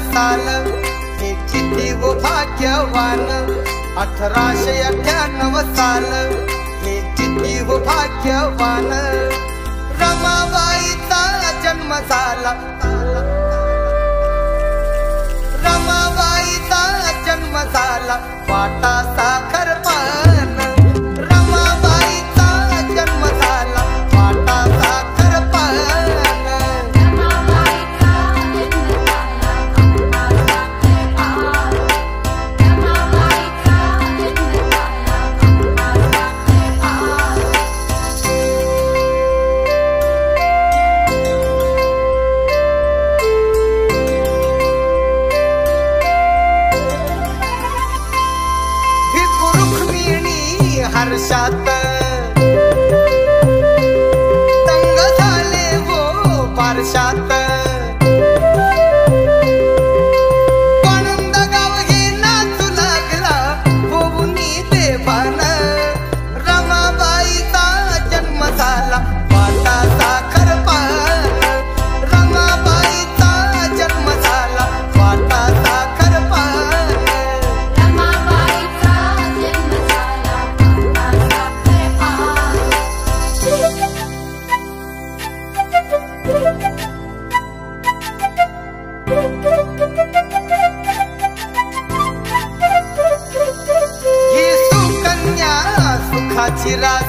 साल हे किती वो भाग्यवान 1898 साल हे किती वो भाग्यवान रमाबाईचा जन्म झाला रमाबाईचा जन्म झाला वाटा साखर पान रमाबाईचा जन्म झाला वाटा साखर पान हर्षात तंग झाले वो पारशात आनंद गाव हे नाचू लागला होऊनी देवान रमाबाईचा जन्म झाला वाटा साखर पान रमाबाईचा जन्म झाला वाटा साखर पान ही सुकन्या सुखाची रास